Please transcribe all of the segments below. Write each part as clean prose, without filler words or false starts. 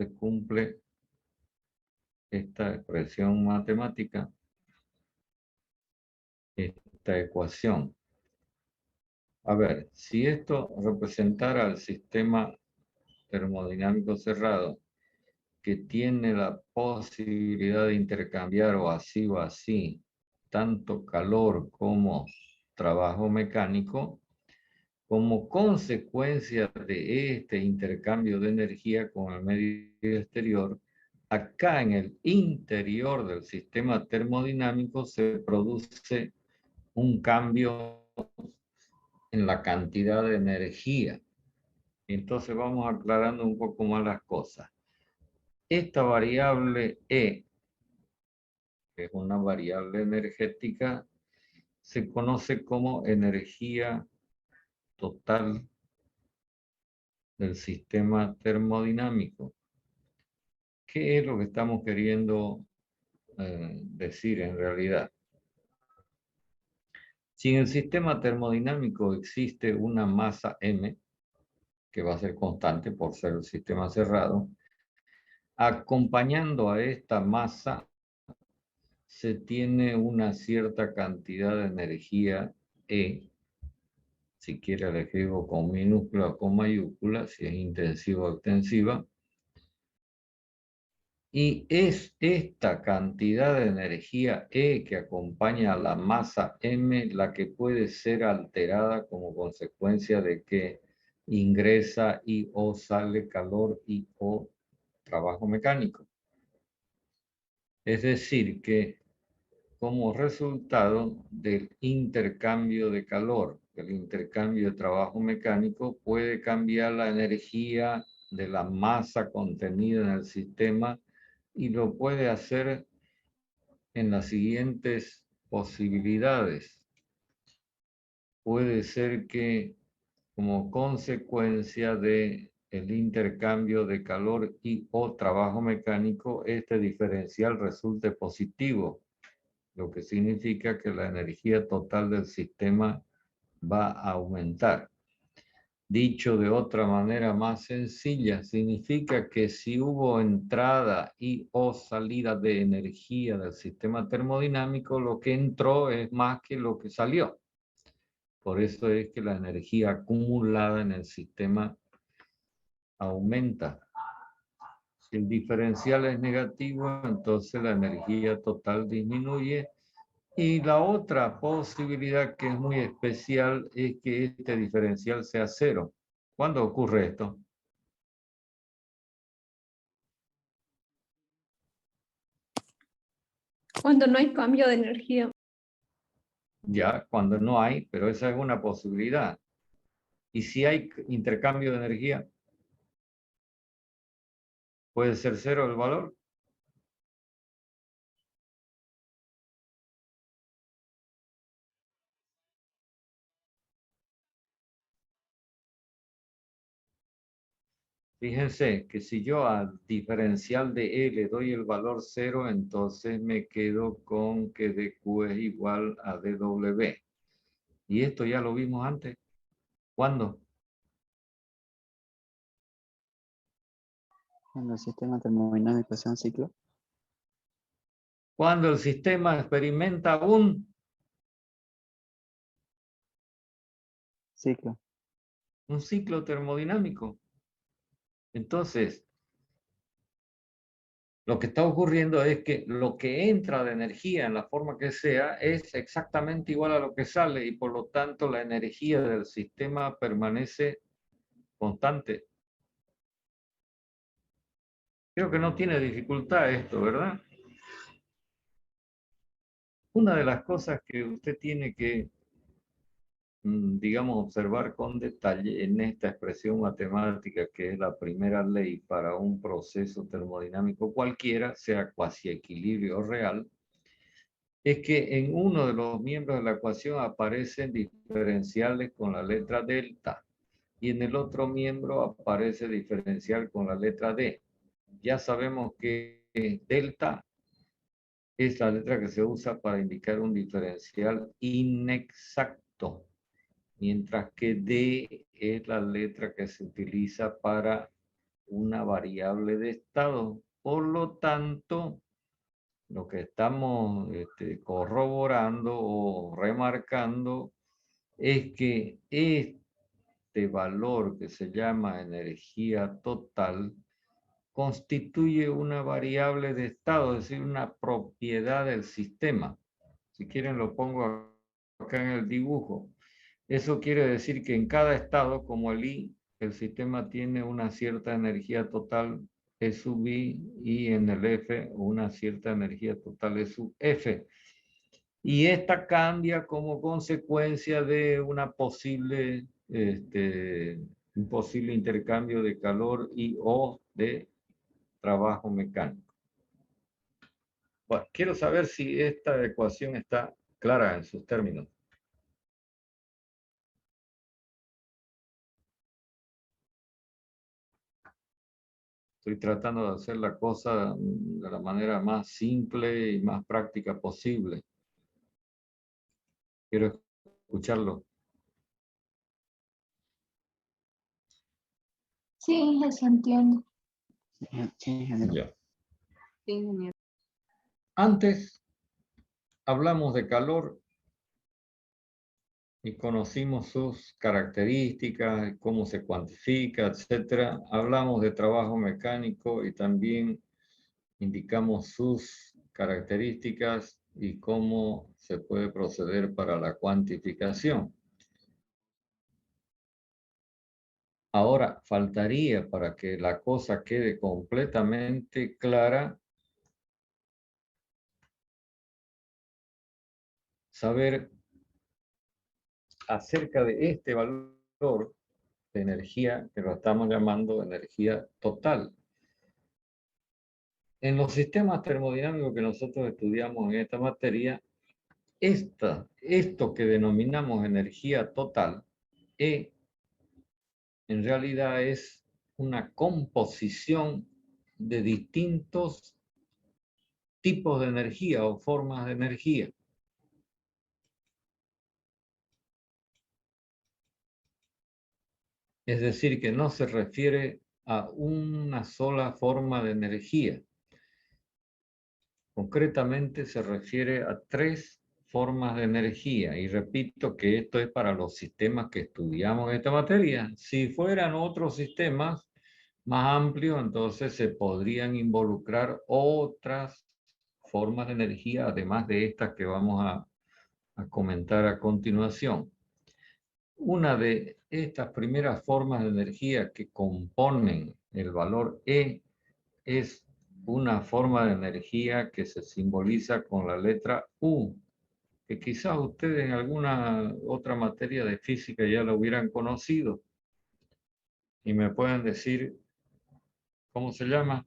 se cumple esta expresión matemática, esta ecuación. A ver, si esto representara el sistema termodinámico cerrado, que tiene la posibilidad de intercambiar o así, tanto calor como trabajo mecánico, como consecuencia de este intercambio de energía con el medio exterior, acá en el interior del sistema termodinámico se produce un cambio en la cantidad de energía. Entonces vamos aclarando un poco más las cosas. Esta variable E, que es una variable energética, se conoce como energía total del sistema termodinámico. ¿Qué es lo que estamos queriendo decir en realidad? Si en el sistema termodinámico existe una masa M, que va a ser constante por ser el sistema cerrado, acompañando a esta masa se tiene una cierta cantidad de energía E, si quiere la escribo con minúscula o con mayúscula, si es intensiva o extensiva, y es esta cantidad de energía E que acompaña a la masa M la que puede ser alterada como consecuencia de que ingresa y o sale calor y o trabajo mecánico. Es decir, que como resultado del intercambio de calor, del intercambio de trabajo mecánico, puede cambiar la energía de la masa contenida en el sistema y lo puede hacer en las siguientes posibilidades. Puede ser que como consecuencia de el intercambio de calor y o trabajo mecánico, este diferencial resulte positivo, lo que significa que la energía total del sistema va a aumentar. Dicho de otra manera más sencilla, significa que si hubo entrada y o salida de energía del sistema termodinámico, lo que entró es más que lo que salió. Por eso es que la energía acumulada en el sistema aumenta. Si el diferencial es negativo, entonces la energía total disminuye. Y la otra posibilidad que es muy especial es que este diferencial sea cero. ¿Cuándo ocurre esto? Cuando no hay cambio de energía. Ya, cuando no hay, pero esa es una posibilidad. Y si hay intercambio de energía, ¿puede ser cero el valor? Fíjense que si yo al diferencial de E le doy el valor 0, entonces me quedo con que dQ es igual a dW. Y esto ya lo vimos antes. ¿Cuándo? Cuando el sistema termodinámico sea un ciclo. Cuando el sistema experimenta un ciclo termodinámico. Entonces, lo que está ocurriendo es que lo que entra de energía en la forma que sea es exactamente igual a lo que sale y por lo tanto la energía del sistema permanece constante. Creo que no tiene dificultad esto, ¿verdad? Una de las cosas que usted tiene que, digamos, observar con detalle en esta expresión matemática que es la primera ley para un proceso termodinámico cualquiera, sea cuasi equilibrio o real, es que en uno de los miembros de la ecuación aparecen diferenciales con la letra delta y en el otro miembro aparece diferencial con la letra D. Ya sabemos que delta es la letra que se usa para indicar un diferencial inexacto, mientras que D es la letra que se utiliza para una variable de estado. Por lo tanto, lo que estamos corroborando o remarcando es que este valor que se llama energía total constituye una variable de estado, es decir, una propiedad del sistema. Si quieren lo pongo acá en el dibujo. Eso quiere decir que en cada estado, como el I, el sistema tiene una cierta energía total E sub I, y en el F una cierta energía total E sub F. Y esta cambia como consecuencia de una posible, un posible intercambio de calor y o de trabajo mecánico. Bueno, quiero saber si esta ecuación está clara en sus términos. Estoy tratando de hacer la cosa de la manera más simple y más práctica posible. Quiero escucharlo. Sí, eso entiendo. Sí, ingeniero. Ya. Sí, ingeniero. Antes hablamos de calor y conocimos sus características, cómo se cuantifica, etc. Hablamos de trabajo mecánico y también indicamos sus características y cómo se puede proceder para la cuantificación. Ahora, faltaría para que la cosa quede completamente clara, saber acerca de este valor de energía que lo estamos llamando energía total. En los sistemas termodinámicos que nosotros estudiamos en esta materia, esto que denominamos energía total, en realidad es una composición de distintos tipos de energía o formas de energía. Es decir, que no se refiere a una sola forma de energía. Concretamente se refiere a 3 formas de energía. Y repito que esto es para los sistemas que estudiamos en esta materia. Si fueran otros sistemas más amplios, entonces se podrían involucrar otras formas de energía, además de estas que vamos a comentar a continuación. Una de estas primeras formas de energía que componen el valor E es una forma de energía que se simboliza con la letra U, que quizás ustedes en alguna otra materia de física ya la hubieran conocido. Y me pueden decir cómo se llama.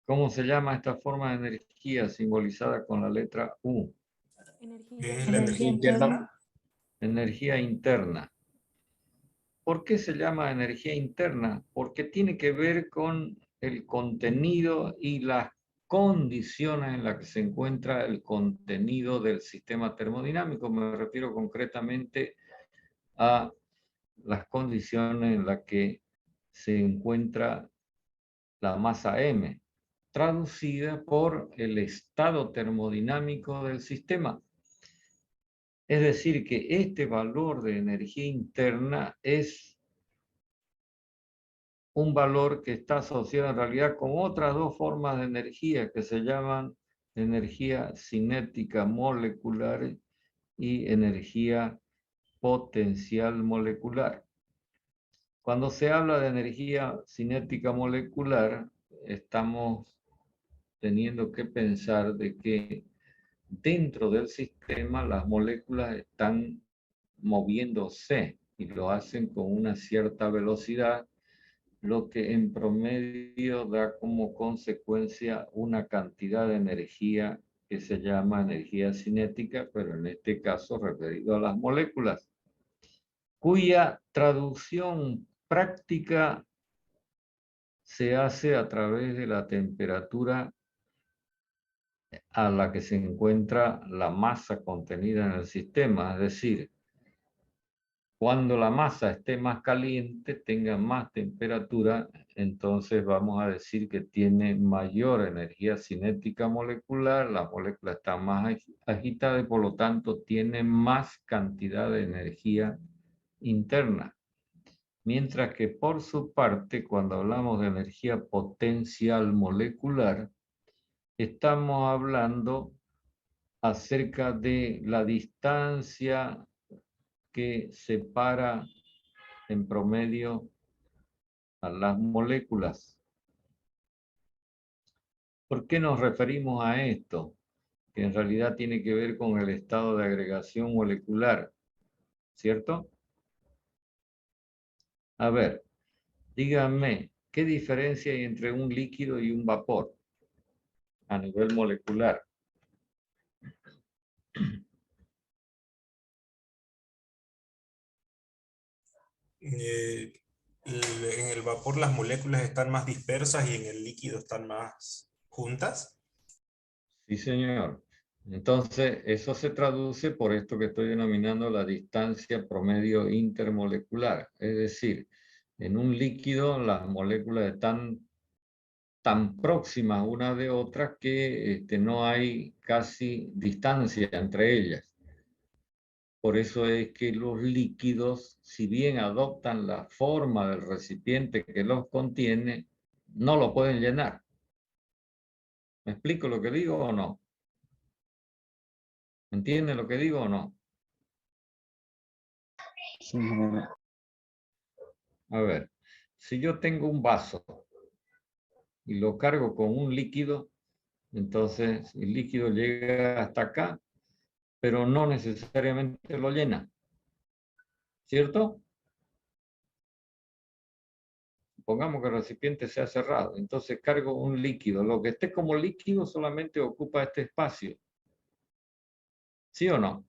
¿Cómo se llama esta forma de energía simbolizada con la letra U? ¿Es la energía interna? Energía interna. ¿Por qué se llama energía interna? Porque tiene que ver con el contenido y las condiciones en las que se encuentra el contenido del sistema termodinámico. Me refiero concretamente a las condiciones en las que se encuentra la masa M, traducida por el estado termodinámico del sistema. Es decir, que este valor de energía interna es un valor que está asociado en realidad con otras 2 formas de energía que se llaman energía cinética molecular y energía potencial molecular. Cuando se habla de energía cinética molecular, estamos teniendo que pensar de que dentro del sistema las moléculas están moviéndose y lo hacen con una cierta velocidad, lo que en promedio da como consecuencia una cantidad de energía que se llama energía cinética, pero en este caso referido a las moléculas, cuya traducción práctica se hace a través de la temperatura a la que se encuentra la masa contenida en el sistema. Es decir, cuando la masa esté más caliente, tenga más temperatura, entonces vamos a decir que tiene mayor energía cinética molecular, la molécula está más agitada y por lo tanto tiene más cantidad de energía interna. Mientras que por su parte, cuando hablamos de energía potencial molecular, estamos hablando acerca de la distancia que separa en promedio a las moléculas. ¿Por qué nos referimos a esto? Que en realidad tiene que ver con el estado de agregación molecular, ¿cierto? A ver, díganme, ¿qué diferencia hay entre un líquido y un vapor a nivel molecular? En el vapor las moléculas están más dispersas y en el líquido están más juntas. Sí, señor. Entonces, eso se traduce por esto que estoy denominando la distancia promedio intermolecular. Es decir, en un líquido las moléculas están tan próximas una de otras que no hay casi distancia entre ellas. Por eso es que los líquidos, si bien adoptan la forma del recipiente que los contiene, no lo pueden llenar. ¿Me explico lo que digo o no? ¿Entienden lo que digo o no? Sí, ingeniero. A ver, si yo tengo un vaso y lo cargo con un líquido, entonces el líquido llega hasta acá, pero no necesariamente lo llena, ¿cierto? Supongamos que el recipiente sea cerrado, entonces cargo un líquido. Lo que esté como líquido solamente ocupa este espacio, ¿sí o no?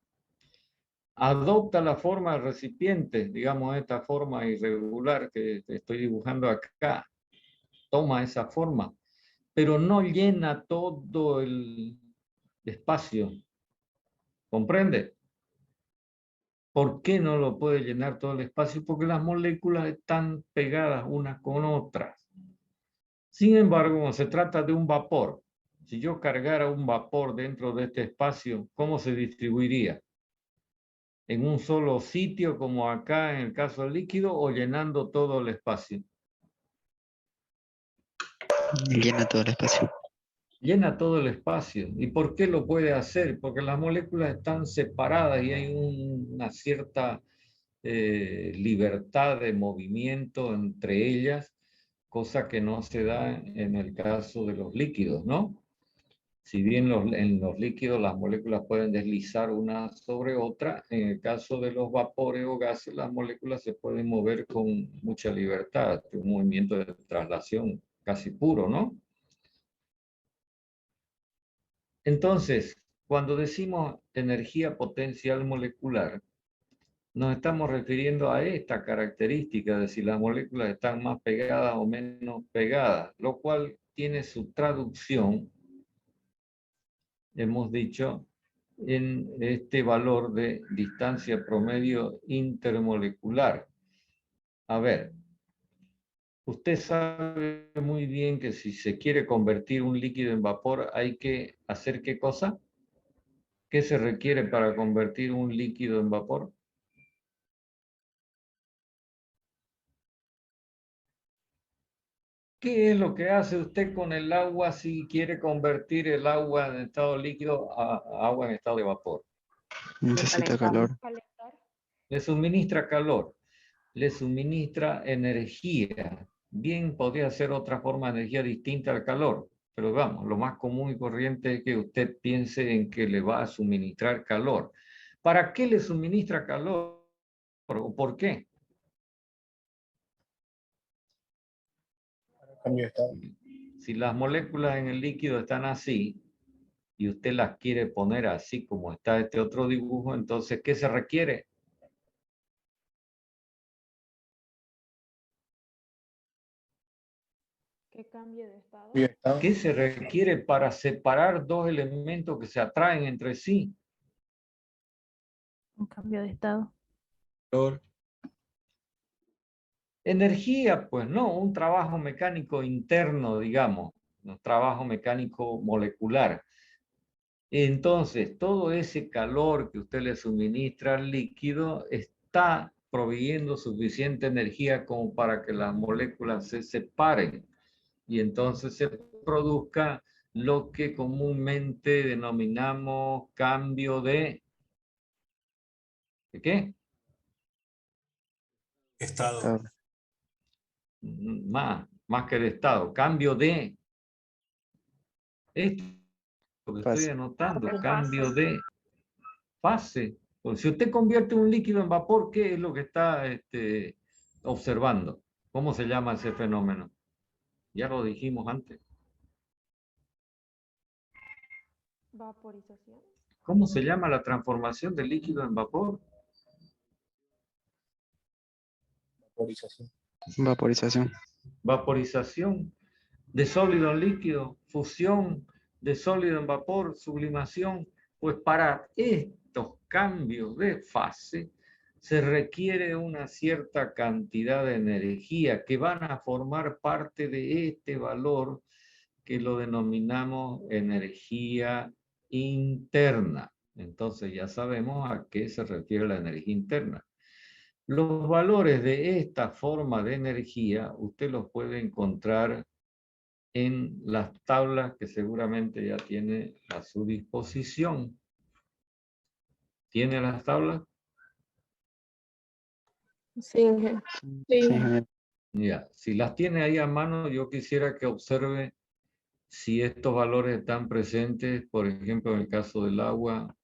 Adopta la forma del recipiente, digamos esta forma irregular que estoy dibujando acá, toma esa forma, pero no llena todo el espacio. ¿Comprende? ¿Por qué no lo puede llenar todo el espacio? Porque las moléculas están pegadas unas con otras. Sin embargo, cuando se trata de un vapor, si yo cargara un vapor dentro de este espacio, ¿cómo se distribuiría? ¿En un solo sitio, como acá en el caso del líquido, o llenando todo el espacio? Llena todo el espacio. Llena todo el espacio. ¿Y por qué lo puede hacer? Porque las moléculas están separadas y hay una cierta libertad de movimiento entre ellas, cosa que no se da en el caso de los líquidos, ¿no? Si bien en los líquidos las moléculas pueden deslizar una sobre otra, en el caso de los vapores o gases, las moléculas se pueden mover con mucha libertad, un movimiento de traslación casi puro, ¿no? Entonces, cuando decimos energía potencial molecular, nos estamos refiriendo a esta característica de si las moléculas están más pegadas o menos pegadas, lo cual tiene su traducción, hemos dicho, en este valor de distancia promedio intermolecular. A ver, usted sabe muy bien que si se quiere convertir un líquido en vapor, hay que hacer ¿qué cosa? ¿Qué se requiere para convertir un líquido en vapor? ¿Qué es lo que hace usted con el agua si quiere convertir el agua en estado líquido a agua en estado de vapor? Necesita calor. Le suministra calor, le suministra energía. Bien, podría ser otra forma de energía distinta al calor, pero vamos, lo más común y corriente es que usted piense en que le va a suministrar calor. ¿Para qué le suministra calor? ¿O por qué? Cambio de estado. Si las moléculas en el líquido están así, y usted las quiere poner así como está este otro dibujo, entonces, ¿qué se requiere? Que cambie de estado. ¿Qué se requiere para separar dos elementos que se atraen entre sí? Un cambio de estado. Energía, pues no, un trabajo mecánico interno, digamos, un trabajo mecánico molecular. Entonces, todo ese calor que usted le suministra al líquido está proveyendo suficiente energía como para que las moléculas se separen y entonces se produzca lo que comúnmente denominamos cambio de... ¿De qué? Estado. Más que de estado, cambio de... Esto que estoy Fase. anotando, Fase. cambio de fase. Pues si usted convierte un líquido en vapor, ¿qué es lo que está observando? ¿Cómo se llama ese fenómeno? Ya lo dijimos antes. Vaporización. ¿Cómo se llama la transformación del líquido en vapor? Vaporización. Vaporización de sólido en líquido, fusión de sólido en vapor, sublimación. Pues para estos cambios de fase se requiere una cierta cantidad de energía que van a formar parte de este valor que lo denominamos energía interna. Entonces ya sabemos a qué se refiere la energía interna. Los valores de esta forma de energía usted los puede encontrar en las tablas que seguramente ya tiene a su disposición. ¿Tiene las tablas? Sí. Sí, ingeniero. Ya, si las tiene ahí a mano, yo quisiera que observe si estos valores están presentes, por ejemplo, en el caso del agua,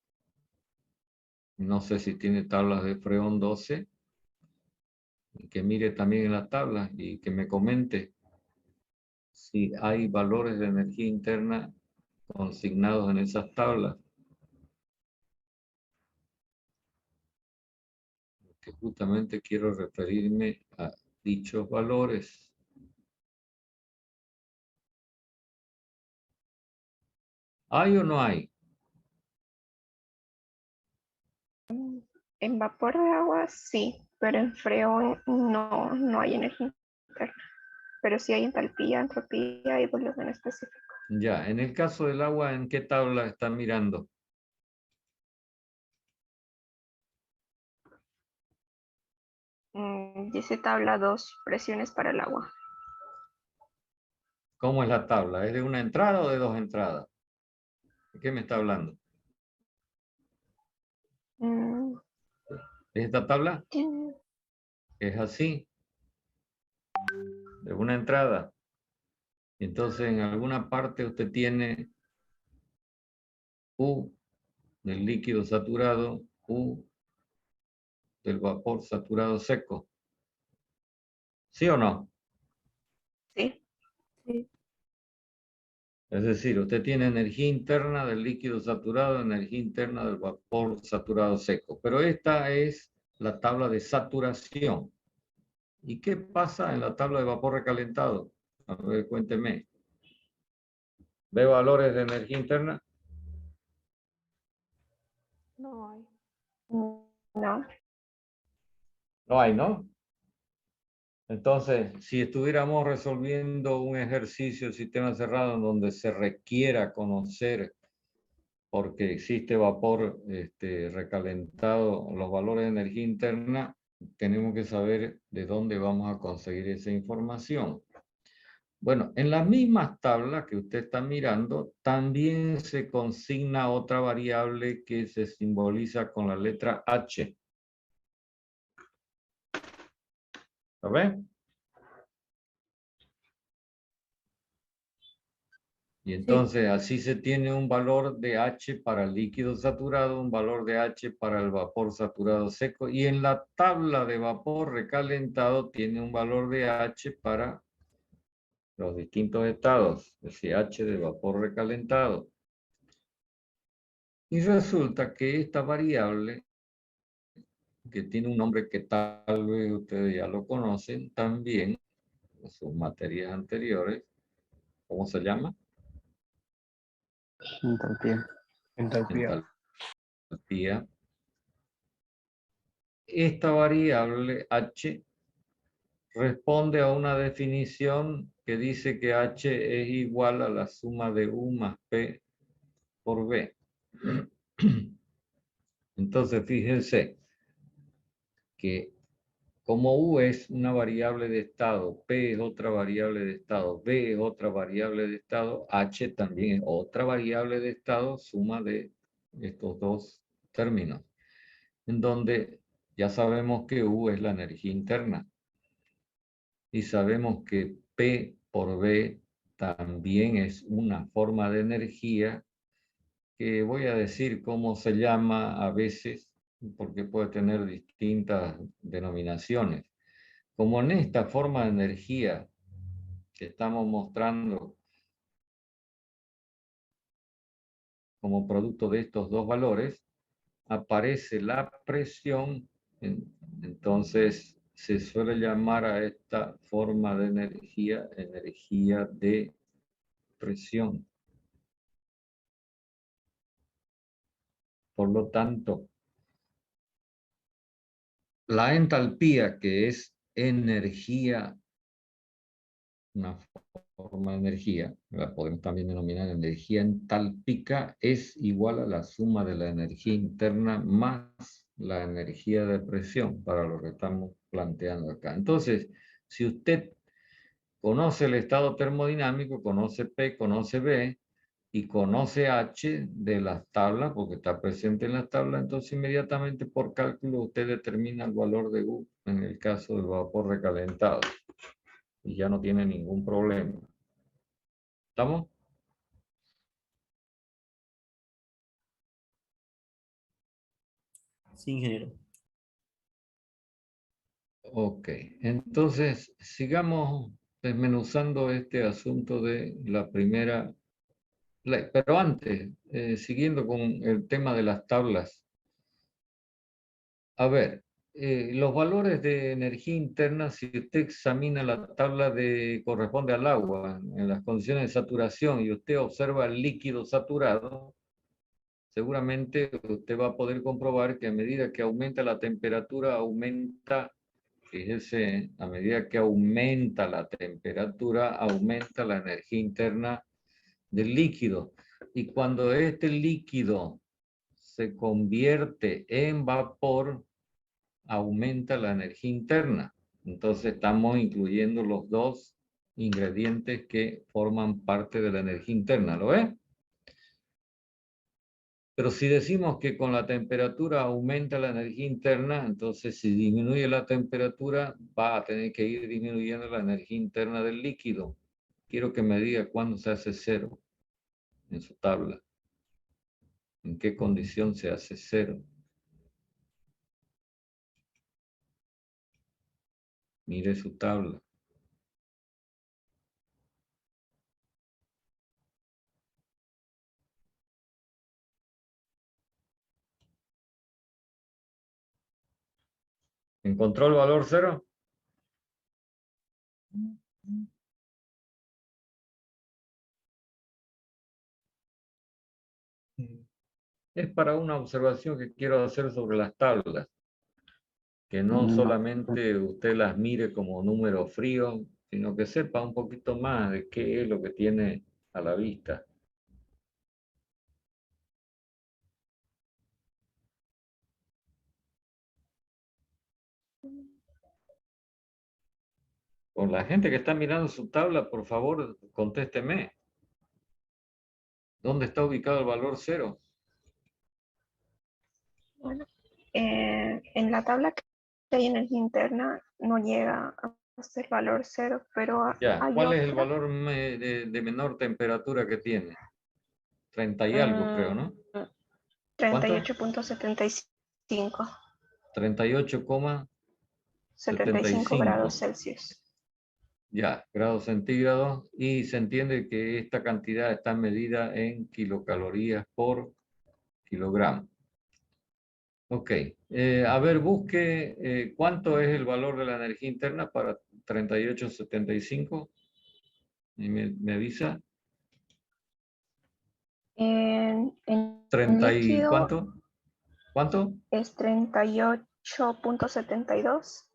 no sé si tiene tablas de Freón 12, y que mire también en las tablas y que me comente si hay valores de energía interna consignados en esas tablas. Que justamente quiero referirme a dichos valores. ¿Hay o no hay? En vapor de agua sí, pero en freón no hay energía interna. Pero sí hay entalpía, entropía y volumen específico. Ya, en el caso del agua, ¿en qué tabla están mirando? Dice tabla 2, presiones para el agua. ¿Cómo es la tabla? ¿Es de una entrada o de dos entradas? ¿De qué me está hablando? Mm, ¿Es esta tabla? tiene- Es así, de una entrada. Entonces, en alguna parte usted tiene U del líquido saturado, U del vapor saturado seco. ¿Sí o no? Sí. Sí. Es decir, usted tiene energía interna del líquido saturado, energía interna del vapor saturado seco. Pero esta es la tabla de saturación. ¿Y qué pasa en la tabla de vapor recalentado? A ver, cuénteme. ¿Ve valores de energía interna? No hay. No. No hay, ¿no? Entonces, si estuviéramos resolviendo un ejercicio de sistema cerrado en donde se requiera conocer, porque existe vapor recalentado, los valores de energía interna, tenemos que saber de dónde vamos a conseguir esa información. Bueno, en las mismas tablas que usted está mirando, también se consigna otra variable que se simboliza con la letra H. ¿Lo ven? Y entonces así se tiene un valor de H para el líquido saturado, un valor de H para el vapor saturado seco, y en la tabla de vapor recalentado tiene un valor de H para los distintos estados, es decir, H de vapor recalentado. Y resulta que esta variable, que tiene un nombre que tal vez ustedes ya lo conocen también, en sus materias anteriores, ¿Cómo se llama? Entalpía. Entalpía. Entalpía. Esta variable H responde a una definición que dice que H es igual a la suma de U más P por B. Entonces, fíjense que como U es una variable de estado, P es otra variable de estado, B es otra variable de estado, H también es otra variable de estado, suma de estos dos términos, en donde ya sabemos que U es la energía interna y sabemos que P por B también es una forma de energía que voy a decir cómo se llama a veces, porque puede tener distintas denominaciones. Como en esta forma de energía que estamos mostrando como producto de estos dos valores, aparece la presión, entonces se suele llamar a esta forma de energía, energía de presión. Por lo tanto, la entalpía, que es energía, una forma de energía, la podemos también denominar energía entálpica, es igual a la suma de la energía interna más la energía de presión, para lo que estamos planteando acá. Entonces, si usted conoce el estado termodinámico, conoce P, conoce B, y conoce H de las tablas, porque está presente en las tablas, entonces inmediatamente por cálculo usted determina el valor de U en el caso del vapor recalentado. Y ya no tiene ningún problema. ¿Estamos? Sí, ingeniero. Ok, entonces sigamos desmenuzando este asunto de la primera ley. Pero antes, siguiendo con el tema de las tablas. A ver, los valores de energía interna, si usted examina la tabla de corresponde al agua, en las condiciones de saturación, y usted observa el líquido saturado, seguramente usted va a poder comprobar que a medida que aumenta la temperatura, aumenta, fíjese, a medida que aumenta la temperatura, aumenta la energía interna del líquido. Y cuando este líquido se convierte en vapor, aumenta la energía interna. Entonces estamos incluyendo los dos ingredientes que forman parte de la energía interna, ¿lo ves? Pero si decimos que con la temperatura aumenta la energía interna, entonces si disminuye la temperatura, va a tener que ir disminuyendo la energía interna del líquido. Quiero que me diga cuándo se hace cero en su tabla. ¿En qué condición se hace cero? Mire su tabla. ¿Encontró el valor cero? Es para una observación que quiero hacer sobre las tablas. Que no solamente usted las mire como números fríos, sino que sepa un poquito más de qué es lo que tiene a la vista. Con la gente que está mirando su tabla, por favor, contésteme. ¿Dónde está ubicado el valor cero? Bueno, en la tabla que hay energía interna no llega a ser valor cero, pero Ya, hay ¿cuál es el otra. valor de menor temperatura que tiene? 30 y algo, creo, ¿no? 38.75. 75 grados 38,75. Celsius. Ya, grados centígrados, y se entiende que esta cantidad está medida en kilocalorías por kilogramo. Ok, a ver, busque cuánto es el valor de la energía interna para 38,75. ¿Y me avisa? En 30 y líquido ¿cuánto? ¿Cuánto? es 38.72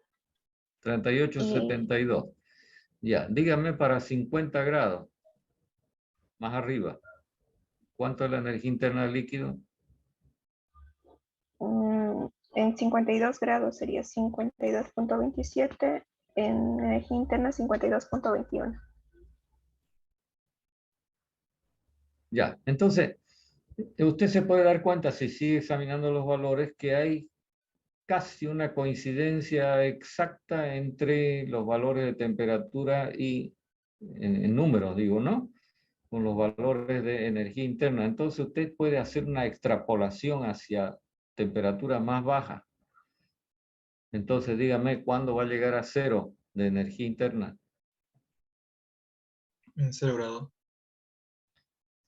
y 38,72. Ya, dígame para 50 grados, más arriba. ¿Cuánto es la energía interna del líquido? en 52 grados sería 52.27, en energía interna 52.21. Ya, entonces, usted se puede dar cuenta, si sigue examinando los valores, que hay casi una coincidencia exacta entre los valores de temperatura y, en números digo, ¿no? Con los valores de energía interna. Entonces usted puede hacer una extrapolación hacia temperaturas más bajas. Entonces dígame, ¿cuándo va a llegar a cero de energía interna? En 0 grados.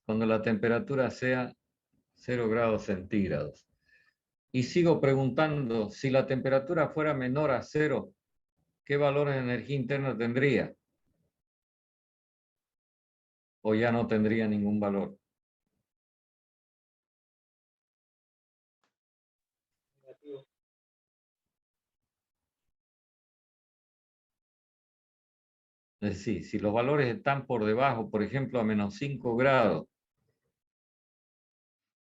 Cuando la temperatura sea 0 grados centígrados. Y sigo preguntando, si la temperatura fuera menor a cero, ¿qué valores de energía interna tendría? ¿O ya no tendría ningún valor? Es decir, si los valores están por debajo, por ejemplo, a menos 5 grados,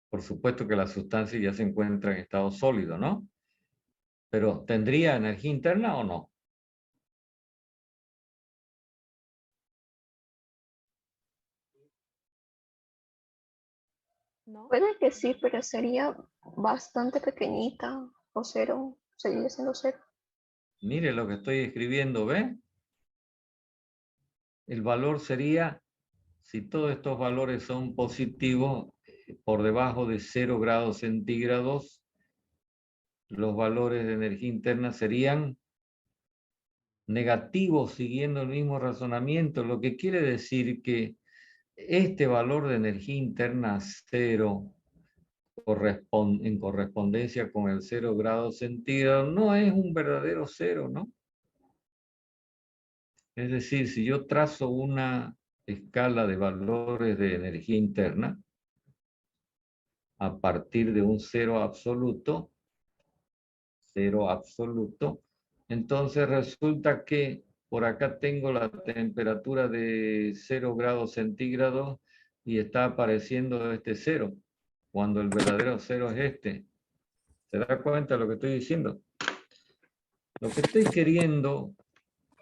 por supuesto que la sustancia ya se encuentra en estado sólido, ¿no? Pero ¿tendría energía interna o no? ¿No? Puede que sí, pero sería bastante pequeñita o cero, seguiría siendo cero. Mire lo que estoy escribiendo, ¿ve? El valor sería, si todos estos valores son positivos, por debajo de 0 grados centígrados, los valores de energía interna serían negativos siguiendo el mismo razonamiento, lo que quiere decir que este valor de energía interna cero en correspondencia con el 0 grados centígrados no es un verdadero cero, ¿no? Es decir, si yo trazo una escala de valores de energía interna a partir de un cero absoluto, entonces resulta que por acá tengo la temperatura de 0 grados centígrados y está apareciendo este cero, cuando el verdadero cero es este. ¿Se da cuenta de lo que estoy diciendo? Lo que estoy queriendo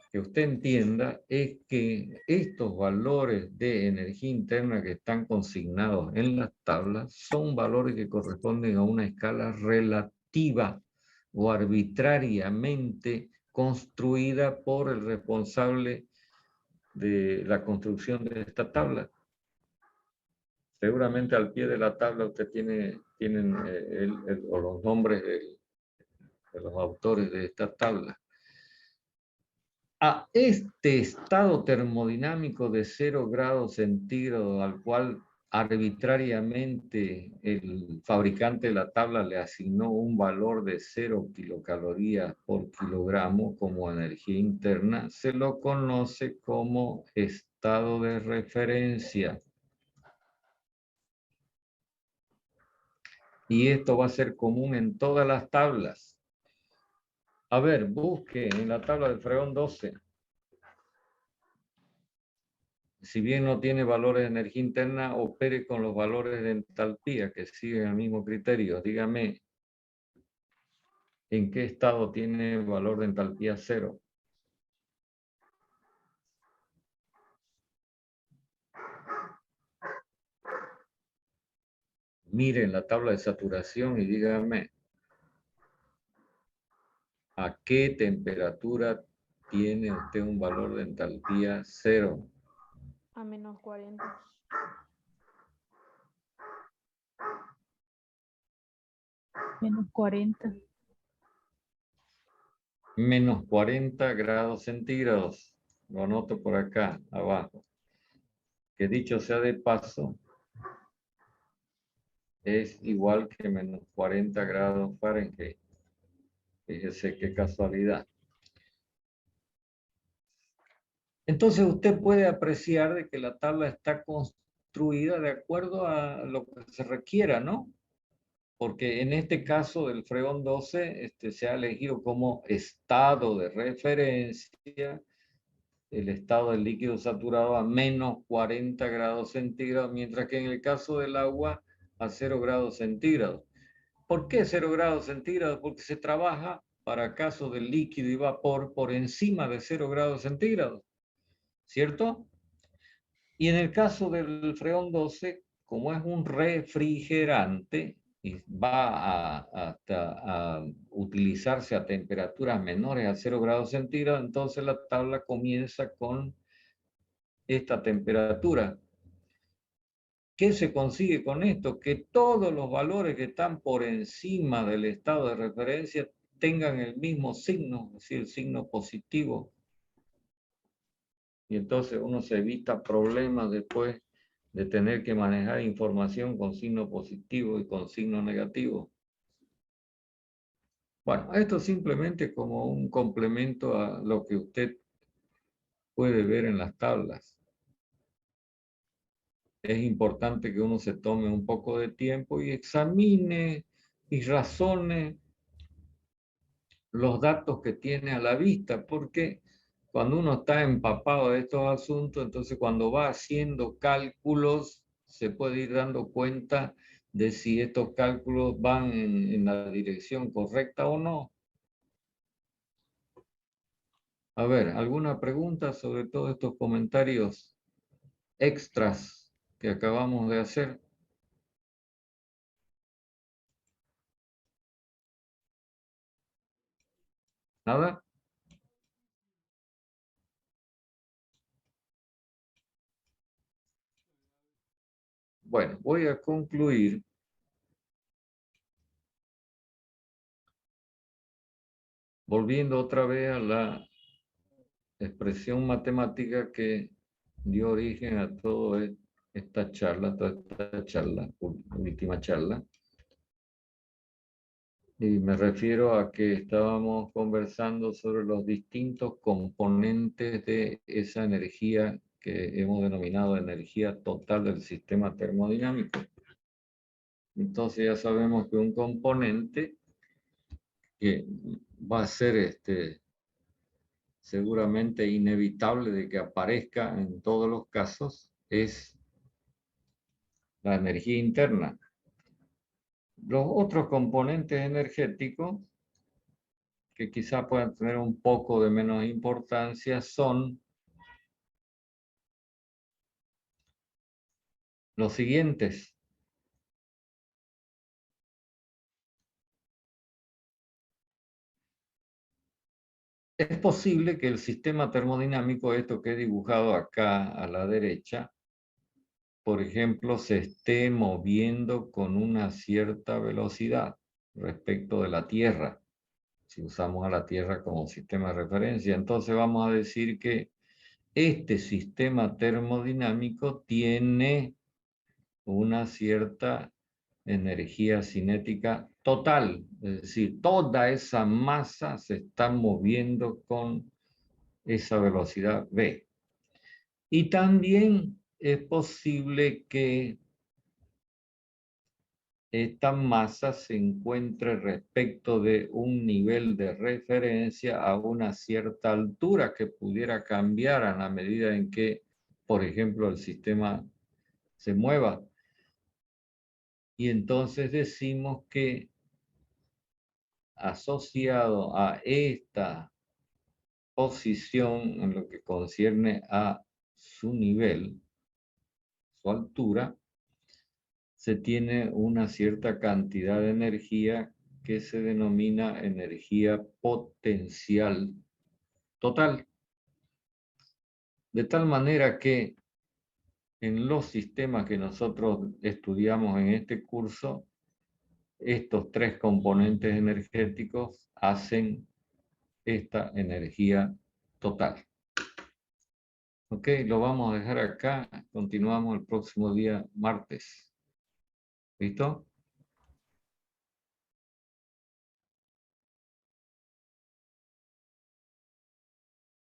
que usted entienda es que estos valores de energía interna que están consignados en las tablas son valores que corresponden a una escala relativa o arbitrariamente construida por el responsable de la construcción de esta tabla. Seguramente al pie de la tabla usted tienen o los nombres de los autores de esta tabla. A este estado termodinámico de 0 grados centígrados al cual arbitrariamente el fabricante de la tabla le asignó un valor de 0 kilocalorías por kilogramo como energía interna, se lo conoce como estado de referencia. Y esto va a ser común en todas las tablas. A ver, busque en la tabla del fregón 12. Si bien no tiene valores de energía interna, opere con los valores de entalpía que siguen el mismo criterio. Dígame, ¿en qué estado tiene valor de entalpía cero? Miren la tabla de saturación y dígame, ¿a qué temperatura tiene usted un valor de entalpía cero? A menos 40. Menos 40. Menos 40 grados centígrados. Lo anoto por acá, abajo. Que dicho sea de paso, es igual que menos 40 grados Fahrenheit. Fíjese qué casualidad. Entonces usted puede apreciar de que la tabla está construida de acuerdo a lo que se requiera, ¿no? Porque en este caso del freón 12 se ha elegido como estado de referencia el estado del líquido saturado a menos 40 grados centígrados, mientras que en el caso del agua a 0 grados centígrados. ¿Por qué 0 grados centígrados? Porque se trabaja para casos de líquido y vapor por encima de 0 grados centígrados, ¿cierto? Y en el caso del freón 12, como es un refrigerante y va hasta utilizarse a temperaturas menores a 0 grados centígrados, entonces la tabla comienza con esta temperatura. ¿Qué se consigue con esto? Que todos los valores que están por encima del estado de referencia tengan el mismo signo, es decir, el signo positivo. Y entonces uno se evita problemas después de tener que manejar información con signo positivo y con signo negativo. Bueno, esto simplemente como un complemento a lo que usted puede ver en las tablas. Es importante que uno se tome un poco de tiempo y examine y razone los datos que tiene a la vista, porque cuando uno está empapado de estos asuntos, entonces cuando va haciendo cálculos, se puede ir dando cuenta de si estos cálculos van en la dirección correcta o no. A ver, ¿alguna pregunta sobre todos estos comentarios extras que acabamos de hacer? ¿Nada? Bueno, voy a concluir volviendo otra vez a la expresión matemática que dio origen a toda esta charla, última charla. Y me refiero a que estábamos conversando sobre los distintos componentes de esa energía que hemos denominado energía total del sistema termodinámico. Entonces ya sabemos que un componente que va a ser seguramente inevitable de que aparezca en todos los casos es la energía interna. Los otros componentes energéticos que quizá puedan tener un poco de menos importancia son los siguientes. Es posible que el sistema termodinámico, esto que he dibujado acá a la derecha, por ejemplo, se esté moviendo con una cierta velocidad respecto de la Tierra. Si usamos a la Tierra como sistema de referencia, entonces vamos a decir que este sistema termodinámico tiene una cierta energía cinética total, es decir, toda esa masa se está moviendo con esa velocidad v. Y también es posible que esta masa se encuentre respecto de un nivel de referencia a una cierta altura que pudiera cambiar a la medida en que, por ejemplo, el sistema se mueva. Y entonces decimos que asociado a esta posición en lo que concierne a su nivel, su altura, se tiene una cierta cantidad de energía que se denomina energía potencial total. De tal manera que en los sistemas que nosotros estudiamos en este curso, estos tres componentes energéticos hacen esta energía total. Ok, lo vamos a dejar acá. Continuamos el próximo día, martes. ¿Listo?